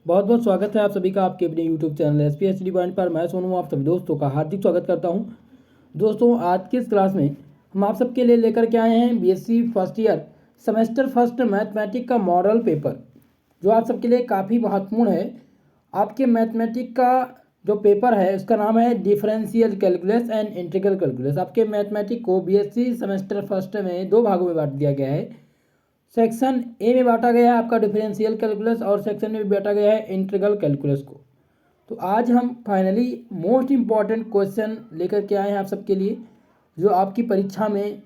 बहुत बहुत स्वागत है आप सभी का आपके अपने यूट्यूब चैनल SPSD पॉइंट पर। मैं सोनू आप सभी दोस्तों का हार्दिक स्वागत करता हूं। दोस्तों, आज की इस क्लास में हम आप सबके लिए लेकर के आए हैं BSc first year semester first mathematic का मॉडल पेपर, जो आप सबके लिए काफ़ी महत्वपूर्ण है। आपके मैथमेटिक का जो पेपर है उसका नाम है differential calculus and integral calculus. आपके मैथमेटिक को BSc सेमेस्टर फर्स्ट में दो भागों में बांट दिया गया है। सेक्शन ए में बांटा गया है आपका डिफरेंशियल कैलकुलस और सेक्शन में भी बांटा गया है इंटीग्रल कैलकुलस को। तो आज हम फाइनली मोस्ट इम्पॉर्टेंट क्वेश्चन लेकर के आए हैं आप सबके लिए, जो आपकी परीक्षा में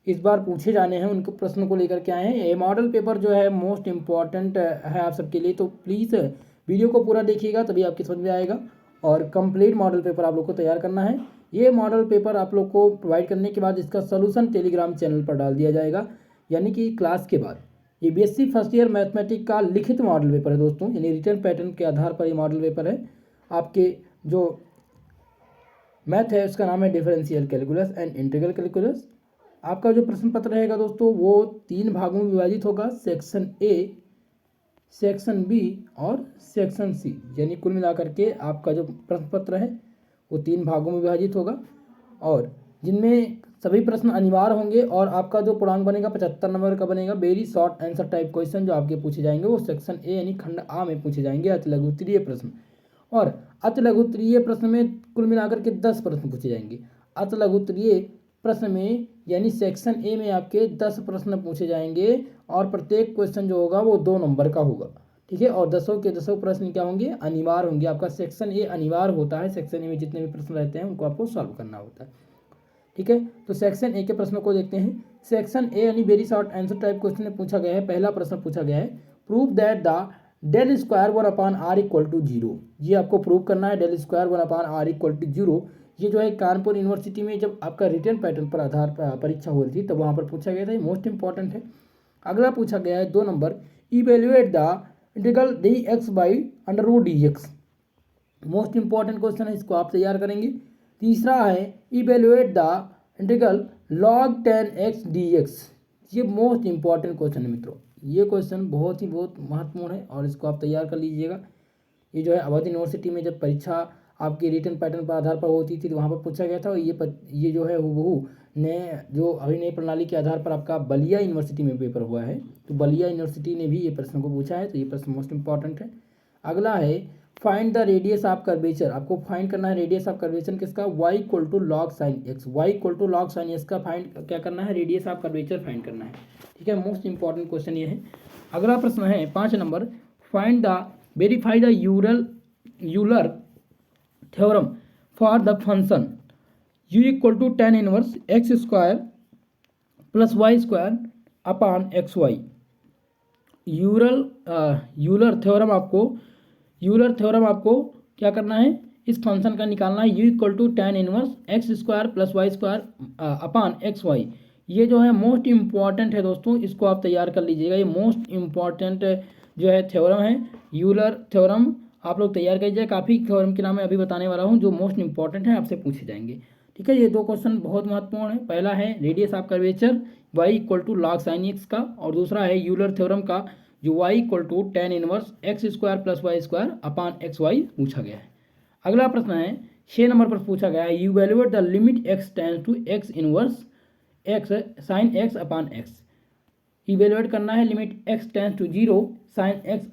इस बार पूछे जाने हैं, उनको प्रश्न को लेकर के आए हैं। ये मॉडल पेपर जो है मोस्ट इम्पॉर्टेंट है आप सबके लिए, तो प्लीज़ वीडियो को पूरा देखिएगा तभी आपकी समझ में आएगा। और कंप्लीट मॉडल पेपर आप लोग को तैयार करना है। ये मॉडल पेपर आप लोग को प्रोवाइड करने के बाद इसका सोल्यूशन टेलीग्राम चैनल पर डाल दिया जाएगा, यानी कि क्लास के बाद। ये BSc फर्स्ट ईयर मैथमेटिक का लिखित मॉडल पेपर है दोस्तों, यानी रिटर्न पैटर्न के आधार पर ये मॉडल पेपर है। आपके जो मैथ है उसका नाम है differential calculus and integral calculus. आपका जो प्रश्न पत्र रहेगा दोस्तों वो 3 भागों में विभाजित होगा, सेक्शन ए, सेक्शन बी और सेक्शन सी, यानी कुल मिलाकर के आपका जो प्रश्न पत्र है वो 3 भागों में विभाजित होगा, और जिनमें सभी प्रश्न अनिवार्य होंगे। और आपका जो पूर्णांक बनेगा 75 नंबर का बनेगा। Very short answer type question जो आपके पूछे जाएंगे वो सेक्शन ए यानी खंड आ में पूछे जाएंगे, अति लघुत्तरीय प्रश्न। और अति लघुत्तरीय प्रश्न में कुल मिलाकर के 10 प्रश्न पूछे जाएंगे। अति लघुत्तरीय प्रश्न में यानी सेक्शन ए में आपके 10 प्रश्न पूछे जाएंगे, और प्रत्येक क्वेश्चन जो होगा वो 2 नंबर का होगा, ठीक है। और 10 के 10 प्रश्न क्या होंगे, अनिवार्य होंगे। आपका सेक्शन ए अनिवार्य होता है, सेक्शन ए में जितने भी प्रश्न रहते हैं उनको आपको सॉल्व करना होता है, ठीक है। तो सेक्शन ए के प्रश्नों को देखते हैं। सेक्शन ए यानी very short answer type question में पूछा गया है। पहला प्रश्न पूछा गया है, prove that the del square 1/r equal to 0। ये आपको प्रूव करना है, del square 1/r equal to 0। ये जो है कानपुर यूनिवर्सिटी में जब आपका रिटर्न पैटर्न पर आधार पर परीक्षा हुई थी तब वहाँ पर पूछा गया था। ये मोस्ट इंपॉर्टेंट है। अगला पूछा गया है 2 number, evaluate the integral dx/√dx। Most important question है, इसको आप तैयार करेंगे। तीसरा है evaluate the integral log 10x dx। ये मोस्ट इंपॉर्टेंट क्वेश्चन है मित्रों, ये क्वेश्चन बहुत महत्वपूर्ण है और इसको आप तैयार कर लीजिएगा। ये जो है अवध यूनिवर्सिटी में जब परीक्षा आपकी रिटर्न पैटर्न पर आधार पर होती थी तो वहाँ पर पूछा गया था। और ये जो है हूबहू नए जो अभी नई प्रणाली के आधार पर आपका बलिया यूनिवर्सिटी में पेपर हुआ है, तो बलिया यूनिवर्सिटी ने भी ये प्रश्न को पूछा है, तो ये प्रश्न मोस्ट इंपॉर्टेंट है। अगला है find the radius of curvature. आपको फाइंड करना है रेडियस ऑफ कर्वेचर किसका, y equal to log sine x. y equal to log sine x का फाइंड क्या करना है, रेडियस ऑफ कर्वेचर फाइंड करना है, ठीक है। मोस्ट इंपॉर्टेंट क्वेश्चन ये है। अगला प्रश्न है 5 number, find the verify the Euler theorem for the function u equal to tan inverse x square plus y square upon x y. Euler theorem आपको क्या करना है, इस फंक्शन का निकालना है, u equal to tan inverse x square plus y square upon x y. ये जो है मोस्ट इम्पॉर्टेंट है दोस्तों, इसको आप तैयार कर लीजिएगा। ये मोस्ट इम्पॉर्टेंट जो है थ्योरम है, यूलर थ्योरम आप लोग तैयार कीजिए। काफ़ी थ्योरम के नाम मैं अभी बताने वाला हूँ जो मोस्ट इंपॉर्टेंट है, आपसे पूछे जाएंगे, ठीक है। ये 2 क्वेश्चन बहुत महत्वपूर्ण है। पहला है radius of curvature y equal to log sine x का, और दूसरा है यूलर थ्योरम का जो y equal to tan inverse x square plus y square upon x y पूछा गया है। अगला प्रश्न है 6 नंबर पर पूछा गया है, evaluate the limit x tends to x inverse x sine x upon x. Evaluate करना है limit x tends to 0 sine x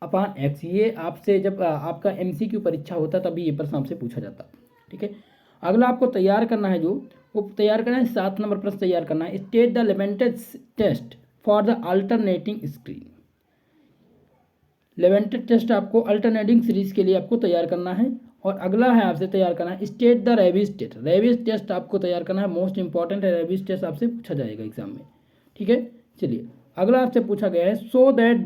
upon x. ये आपसे जब आपका MCQ परीक्षा होता है तभी ये प्रश्न आपसे पूछा जाता, ठीक है। अगला आपको तैयार करना है, जो वो तैयार करना है 7 नंबर प्रश्न तैयार करना है, स्टेट द लेवेंटेड test for the alternating screen. लेवेंटेड टेस्ट आपको अल्टरनेटिंग सीरीज के लिए आपको तैयार करना है। और अगला है आपसे तैयार करना है state the Raabe's test. Raabe's test आपको तैयार करना है, मोस्ट इंपॉर्टेंट है, रेबीज टेस्ट आपसे पूछा जाएगा एग्जाम में, ठीक है। चलिए अगला आपसे पूछा गया है, show that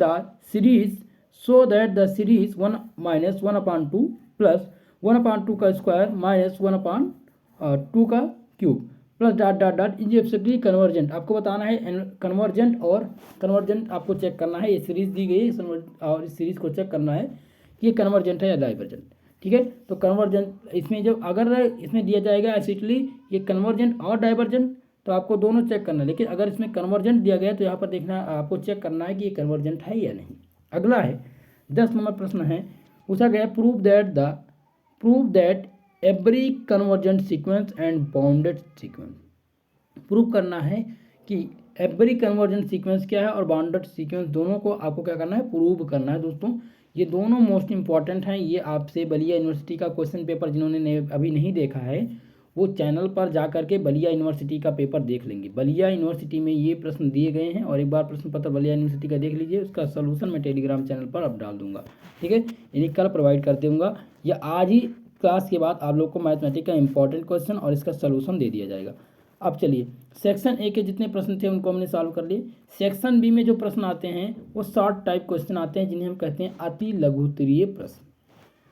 the series 1 minus 1/2 plus 1/2 का स्क्वायर माइनस 1/2 का cube plus dot dot dot is absolutely convergent. आपको बताना है कन्वर्जेंट, और कन्वर्जेंट आपको चेक करना है। ये सीरीज दी गई है और इस सीरीज को चेक करना है कि ये कन्वर्जेंट है या डाइवर्जेंट, ठीक है। तो कन्वर्जेंट इसमें जब अगर इसमें दिया जाएगा एसिटली ये कन्वर्जेंट और डाइवर्जेंट, तो आपको दोनों चेक करना है। लेकिन अगर इसमें कन्वर्जेंट दिया गया तो यहाँ पर देखना आपको चेक करना है कि ये कन्वर्जेंट है या नहीं। अगला है 10 नंबर प्रश्न है, पूछा गया prove that every convergent sequence and bounded sequence. Prove करना है कि एवरी कन्वर्जेंट सीक्वेंस क्या है और बाउंडेड सीक्वेंस, दोनों को आपको क्या करना है, प्रूव करना है दोस्तों। ये दोनों मोस्ट इंपॉर्टेंट हैं। ये आपसे बलिया यूनिवर्सिटी का क्वेश्चन पेपर जिन्होंने अभी नहीं देखा है वो चैनल पर जा करके बलिया यूनिवर्सिटी का पेपर देख लेंगे। बलिया यूनिवर्सिटी में ये प्रश्न दिए गए हैं और एक बार प्रश्न पत्र बलिया यूनिवर्सिटी का देख लीजिए, उसका सलूशन मैं टेलीग्राम चैनल पर अब डाल दूंगा, ठीक है, यानी कल प्रोवाइड कर दूंगा या आज ही क्लास के बाद आप लोग को मैथमेटिक्स का इंपॉर्टेंट क्वेश्चन और इसका सलूशन दे दिया जाएगा। अब चलिए सेक्शन ए के जितने प्रश्न थे उनको हमने सॉल्व कर लिए। सेक्शन बी में जो प्रश्न आते हैं वो शॉर्ट टाइप क्वेश्चन आते हैं जिन्हें हम कहते हैं अति लघुत्तरीय प्रश्न।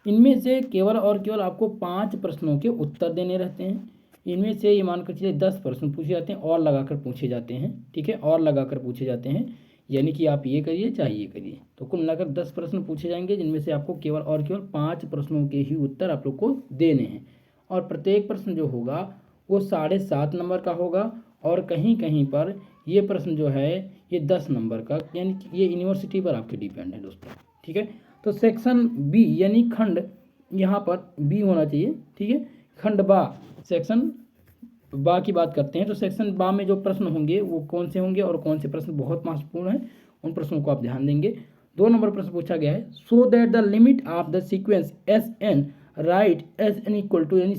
इनमें से केवल और केवल आपको 5 प्रश्नों के उत्तर देने रहते हैं। इनमें से ये मानकर चलिए 10 प्रश्न पूछे जाते हैं और लगाकर पूछे जाते हैं, ठीक है, और लगाकर पूछे जाते हैं, यानी कि आप ये करिए चाहे ये करिए, तो कुल मिलाकर 10 प्रश्न पूछे जाएंगे जिनमें से आपको केवल और केवल 5 प्रश्नों के ही उत्तर आप लोग को देने हैं। और प्रत्येक प्रश्न जो होगा वो 7.5 नंबर का होगा और कहीं कहीं पर ये प्रश्न जो है ये 10 नंबर का, यानी कि ये यूनिवर्सिटी पर आपके डिपेंड है दोस्तों, ठीक है। तो सेक्शन बी यानी खंड, यहाँ पर बी होना चाहिए, ठीक है, खंड बा, सेक्शन बा की बात करते हैं। तो सेक्शन बा में जो प्रश्न होंगे वो कौन से होंगे और कौन से प्रश्न बहुत महत्वपूर्ण हैं उन प्रश्नों को आप ध्यान देंगे। 2 नंबर प्रश्न पूछा गया है, show that the limit of the sequence S N right S N equal to, यानी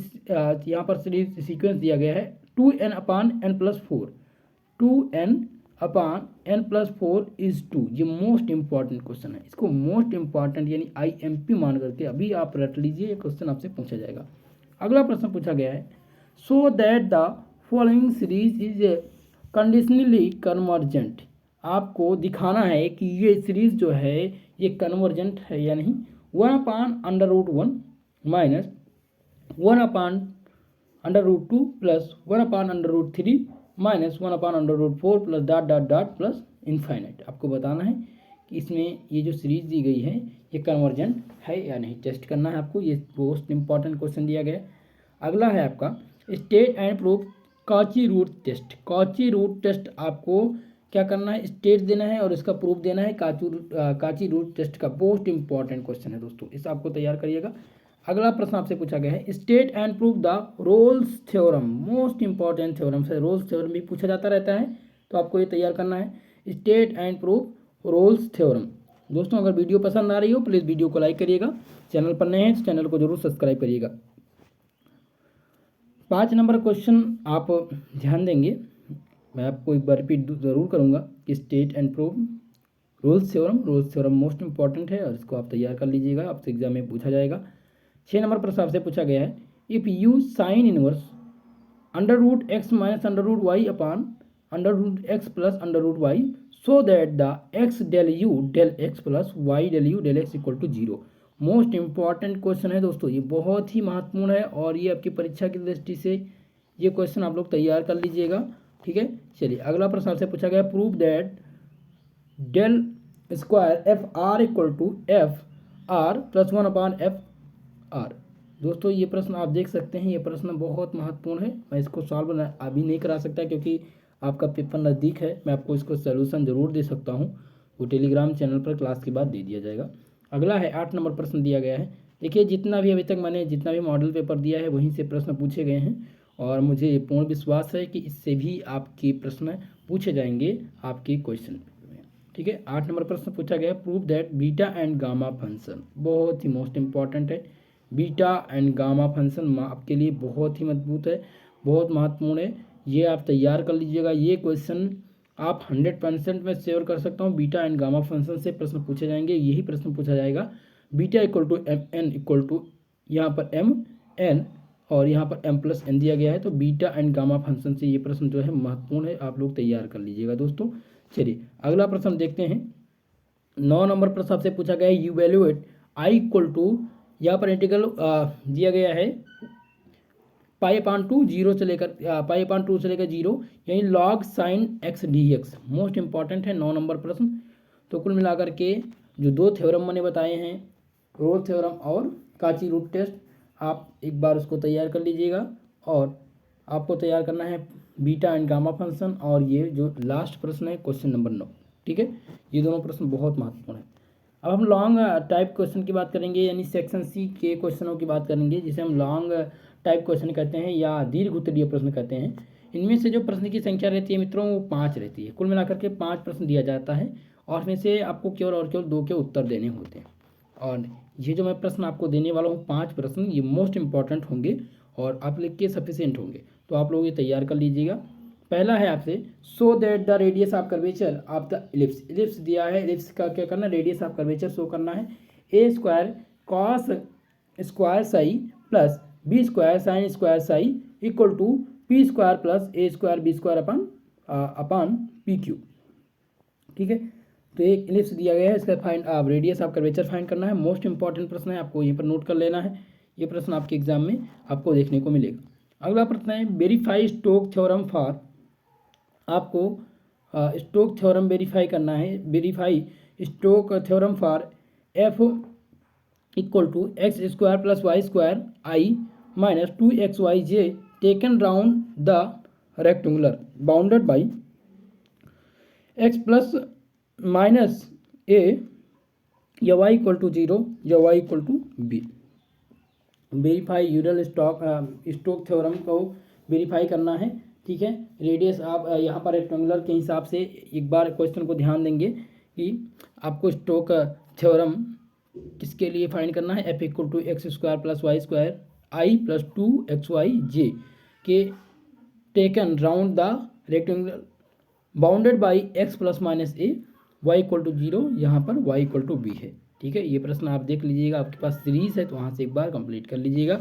यहाँ पर सीक्वेंस दिया गया है 2n/n+4, 2n/n+4 इज 2। ये मोस्ट इंपॉर्टेंट क्वेश्चन है, इसको मोस्ट इंपॉर्टेंट यानी IMP मान करके अभी आप रट लीजिए, ये क्वेश्चन आपसे पूछा जाएगा। अगला प्रश्न पूछा गया है, show that the following series is conditionally convergent. आपको दिखाना है कि ये सीरीज जो है ये कन्वर्जेंट है या नहीं। 1/√1 minus 1/√2 plus 1/√3 minus 1/√4 plus dot plus infinite. आपको बताना है कि इसमें ये जो सीरीज दी गई है ये कन्वर्जेंट है या नहीं, टेस्ट करना है आपको। ये मोस्ट इंपॉर्टेंट क्वेश्चन दिया गया है। अगला है आपका state and proof Cauchy root test. Cauchy root test आपको क्या करना है, स्टेट देना है और इसका प्रूफ देना है। कॉची रूट टेस्ट का मोस्ट इंपॉर्टेंट क्वेश्चन है दोस्तों, इसे आपको तैयार करिएगा। अगला प्रश्न आपसे पूछा गया है, state and proof the Rolle's theorem. Most important theorem से रोल्स थ्योरम भी पूछा जाता रहता है, तो आपको ये तैयार करना है, state and proof Rolle's theorem. दोस्तों अगर वीडियो पसंद आ रही हो प्लीज़ वीडियो को लाइक करिएगा, चैनल पर नए हैं तो चैनल को जरूर सब्सक्राइब करिएगा। 5 नंबर क्वेश्चन आप ध्यान देंगे, मैं आपको एक बार रिपीट ज़रूर करूँगा कि state and proof Rolle's theorem most important है और इसको आप तैयार कर लीजिएगा, आपसे एग्जाम में पूछा जाएगा। 6 नंबर प्रश्न आपसे पूछा गया है, if u sine inverse √x minus √y upon √x plus √y show that the x del u del x plus y del u del x equal to 0। Most important question है दोस्तों, ये बहुत ही महत्वपूर्ण है और ये आपकी परीक्षा की दृष्टि से ये क्वेश्चन आप लोग तैयार कर लीजिएगा, ठीक है। चलिए अगला प्रश्न आपसे पूछा गया, prove that del square F R equal to F R plus 1/f(r)। दोस्तों ये प्रश्न आप देख सकते हैं, ये प्रश्न बहुत महत्वपूर्ण है। मैं इसको सॉल्व अभी नहीं करा सकता क्योंकि आपका पेपर नज़दीक है, मैं आपको इसको सलूशन ज़रूर दे सकता हूँ, वो टेलीग्राम चैनल पर क्लास के बाद दे दिया जाएगा। अगला है 8 नंबर प्रश्न दिया गया है। देखिए जितना भी अभी तक मैंने जितना भी मॉडल पेपर दिया है वहीं से प्रश्न पूछे गए हैं और मुझे पूर्ण विश्वास है कि इससे भी आपके प्रश्न पूछे जाएंगे आपके क्वेश्चन में, ठीक है। 8 नंबर प्रश्न पूछा गया, prove that beta and gamma function. बहुत ही मोस्ट इंपॉर्टेंट है, बीटा एंड गामा फंक्शन आपके लिए बहुत ही मजबूत है, बहुत महत्वपूर्ण है, ये आप तैयार कर लीजिएगा। ये क्वेश्चन आप 100% में श्योर कर सकता हूँ, बीटा एंड गामा फंक्शन से प्रश्न पूछे जाएंगे। यही प्रश्न पूछा जाएगा, beta equal to M N equal to यहाँ पर एम एन और यहाँ पर m प्लस n दिया गया है, तो बीटा एंड गामा फंक्शन से ये प्रश्न जो है महत्वपूर्ण है, आप लोग तैयार कर लीजिएगा दोस्तों। चलिए अगला प्रश्न देखते हैं। 9 नंबर प्रश्न आपसे पूछा गया है, इवैल्यूएट i इक्वल टू, यहाँ पर इंटीग्रल दिया गया है π/2 0 से लेकर π/2 से लेकर 0 यानी log sin x dx। Most important है 9 नंबर प्रश्न। तो कुल मिलाकर के जो 2 थ्योरम मैंने बताए हैं, रोल थ्योरम और कॉची रूट टेस्ट, आप एक बार उसको तैयार कर लीजिएगा और आपको तैयार करना है बीटा एंड गामा फंक्शन और ये जो लास्ट प्रश्न है क्वेश्चन नंबर 9, ठीक है। ये दोनों प्रश्न बहुत महत्वपूर्ण है। अब हम लॉन्ग टाइप क्वेश्चन की बात करेंगे, यानी सेक्शन सी के क्वेश्चनों की बात करेंगे, जिसे हम लॉन्ग टाइप क्वेश्चन कहते हैं या दीर्घ उत्तरीय प्रश्न कहते हैं। इनमें से जो प्रश्न की संख्या रहती है मित्रों वो 5 रहती है। कुल मिलाकर के 5 प्रश्न दिया जाता है और इसमें से आपको केवल और केवल 2 के उत्तर देने होते हैं। और ये जो मैं प्रश्न आपको देने वाला हूँ 5 प्रश्न, ये मोस्ट इंपॉर्टेंट होंगे और आप लिख के सफिशिएंट होंगे, तो आप लोग ये तैयार कर लीजिएगा। पहला है आपसे, सो that the radius of curvature of the ellipse. Ellipse दिया है, इलिप्स का क्या करना है, रेडियस ऑफ कर्वेचर शो करना है। A square cos square psi plus B square sine square psi equal to P square plus A square B square upon P Q. ठीक है, तो एक इलिप्स दिया गया है, इसका फाइंड आप रेडियस ऑफ कर्वेचर फाइंड करना है। मोस्ट इंपॉर्टेंट प्रश्न है, आपको यहीं पर नोट कर लेना है। ये प्रश्न आपके एग्जाम में आपको देखने को मिलेगा। अगला प्रश्न है, वेरीफाई स्टोक थ्योरम फॉर। आपको स्टोक थ्योरम वेरीफाई करना है। Verify Stokes theorem for F equal to x square plus y square i minus 2xyj taken round the rectangular bounded by x plus minus a या y equal to 0 या y equal to b. Verify यूरल Stokes theorem को verify करना है। ठीक है, radius आप यहाँ पर रेक्टेंगुलर के हिसाब से एक बार क्वेश्चन को ध्यान देंगे कि आपको स्टोक थ्योरम किसके लिए फाइंड करना है, F equal to x square plus y square I plus 2xyj के taken round the rectangular bounded by x plus minus a y equal to 0, यहाँ पर वाई इक्वल टू बी है। ठीक है, ये प्रश्न आप देख लीजिएगा, आपके पास सीरीज है तो वहाँ से एक बार कंप्लीट कर लीजिएगा।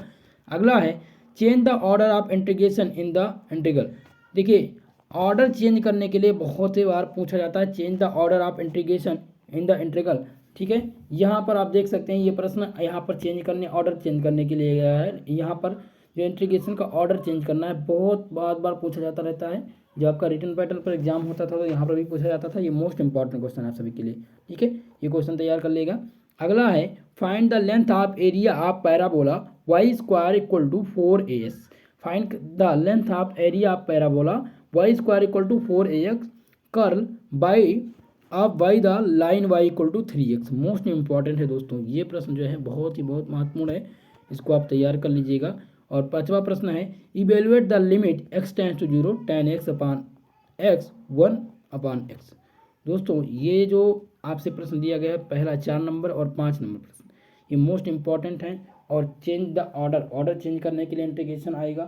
अगला है, change the order of integration in the integral. देखिए, ऑर्डर चेंज करने के लिए बहुत ही बार पूछा जाता है, change the order of integration in the integral. ठीक है, यहाँ पर आप देख सकते हैं ये प्रश्न यहाँ पर चेंज करने, ऑर्डर चेंज करने के लिए गया है। यहाँ पर जो इंटीग्रेशन का ऑर्डर चेंज करना है बहुत बार पूछा जाता रहता है। जब आपका रिटन पैटर्न पर एग्जाम होता था तो यहाँ पर भी पूछा जाता था। ये मोस्ट इंपॉर्टेंट क्वेश्चन है आप सभी के लिए। ठीक है, ये क्वेश्चन तैयार कर लेगा। अगला है, find the length of area of parabola y square equal to 4ax। Find the length of area of parabola y square equal to 4ax curl by of by the line y equal to 3x। Most important है दोस्तों, ये प्रश्न जो है बहुत महत्वपूर्ण है, इसको आप तैयार कर लीजिएगा। और 5वां प्रश्न है, evaluate the limit x tends to 0 tan x upon x 1/x। दोस्तों ये जो आपसे प्रश्न दिया गया है, पहला 4 नंबर और 5 नंबर प्रश्न, ये मोस्ट इंपॉर्टेंट हैं। और चेंज द ऑर्डर चेंज करने के लिए इंटीग्रेशन आएगा।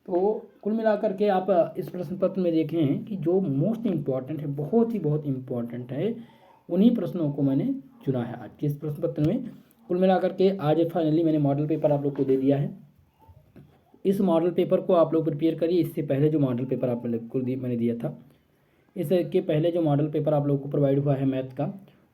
तो कुल मिलाकर के आप इस प्रश्न पत्र में देखें हैं कि जो मोस्ट इंपॉर्टेंट है, बहुत इंपॉर्टेंट है, उन्हीं प्रश्नों को मैंने चुना है आज के इस प्रश्न पत्र में। कुल मिलाकर के आज फाइनली मैंने मॉडल पेपर आप लोग को दे दिया है। इस मॉडल पेपर को आप लोग प्रिपेयर करिए। इससे पहले जो मॉडल पेपर आप लोग को मैंने दिया था, इसके पहले जो मॉडल पेपर आप लोग को प्रोवाइड हुआ है मैथ का,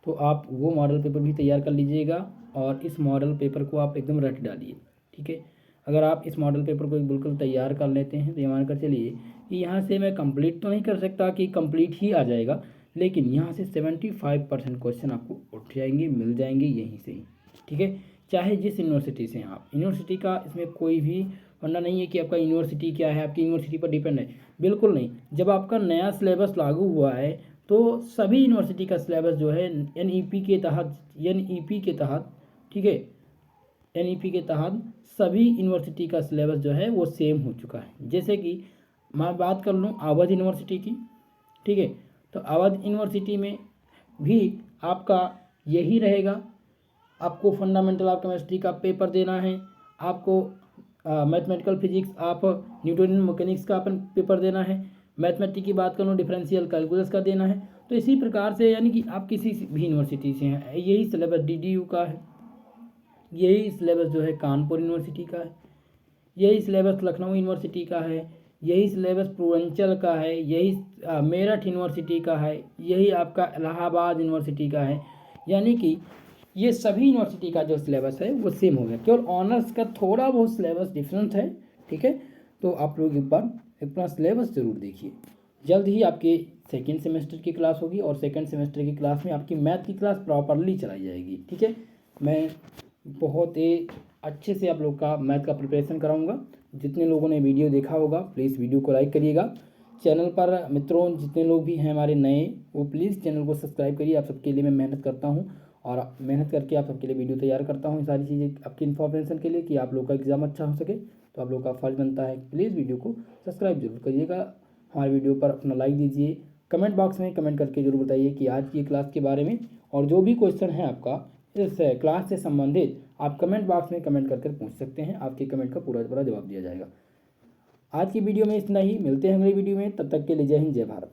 तो आप वो मॉडल पेपर भी तैयार कर लीजिएगा और इस मॉडल पेपर को आप एकदम रट डालिए। ठीक है, अगर आप इस मॉडल पेपर को बिल्कुल तैयार कर लेते हैं तो ये मान कर चलिए कि यहाँ से मैं कंप्लीट तो नहीं कर सकता कि कंप्लीट ही आ जाएगा, लेकिन यहाँ से 75% क्वेश्चन आपको उठ जाएंगे, मिल जाएंगे यहीं से ही। ठीक है, चाहे जिस यूनिवर्सिटी से आप, यूनिवर्सिटी का इसमें कोई भी वरना नहीं है कि आपका यूनिवर्सिटी क्या है, आपकी यूनिवर्सिटी पर डिपेंड है, बिल्कुल नहीं। जब आपका नया सिलेबस लागू हुआ है तो सभी यूनिवर्सिटी का सिलेबस जो है एनईपी के तहत ठीक है, एनईपी के तहत सभी यूनिवर्सिटी का सिलेबस जो है वो सेम हो चुका है। जैसे कि मैं बात कर लूँ अवध यूनिवर्सिटी की, ठीक है, तो अवध यूनिवर्सिटी में भी आपका यही रहेगा। आपको फंडामेंटल ऑफ केमिस्ट्री का पेपर देना है, आपको मैथमेटिकल फिजिक्स आप न्यूटोनियन मैकेनिक्स का अपन पेपर देना है, मैथमेटिक्स की बात करूँ डिफरेंशियल कैलकुलस का देना है। तो इसी प्रकार से यानी कि आप किसी भी यूनिवर्सिटी से हैं, यही सिलेबस डीडीयू का है, यही सिलेबस जो है कानपुर यूनिवर्सिटी का है, यही सिलेबस लखनऊ यूनिवर्सिटी का है, यही सिलेबस पूर्वांचल का है, यही मेरठ यूनिवर्सिटी का है, यही आपका इलाहाबाद यूनिवर्सिटी का है। यानी कि ये सभी यूनिवर्सिटी का जो सिलेबस है वो सेम हो गया, केवल ऑनर्स का थोड़ा बहुत सिलेबस डिफरेंट है। ठीक है, तो आप लोग एक बार अपना सिलेबस ज़रूर देखिए। जल्द ही आपके सेकेंड सेमेस्टर की क्लास होगी और सेकेंड सेमेस्टर की क्लास में आपकी मैथ की क्लास प्रॉपरली चलाई जाएगी। ठीक है, मैं बहुत ही अच्छे से आप लोग का मैथ का प्रिपरेशन कराऊंगा। जितने लोगों ने वीडियो देखा होगा प्लीज़ वीडियो को लाइक करिएगा। चैनल पर मित्रों जितने लोग भी हैं हमारे नए, वो प्लीज़ चैनल को सब्सक्राइब करिए, आप सबके लिए मैं मेहनत करता हूँ। और मेहनत करके आप सबके लिए वीडियो तैयार करता हूँ, सारी चीज़ें आपकी इन्फॉर्मेशन के लिए कि आप लोग का एग्ज़ाम अच्छा हो सके। तो आप लोग का फ़र्ज़ बनता है प्लीज़ वीडियो को सब्सक्राइब जरूर करिएगा, हमारे वीडियो पर अपना लाइक दीजिए, कमेंट बॉक्स में कमेंट करके जरूर बताइए कि आज की क्लास के बारे में, और जो भी क्वेश्चन है आपका इस क्लास से संबंधित आप कमेंट बॉक्स में कमेंट करके पूछ सकते हैं, आपके कमेंट का पूरा जवाब दिया जाएगा। आज की वीडियो में इतना ही, मिलते हैं अगली वीडियो में, तब तक के लिए जय हिंद जय भारत।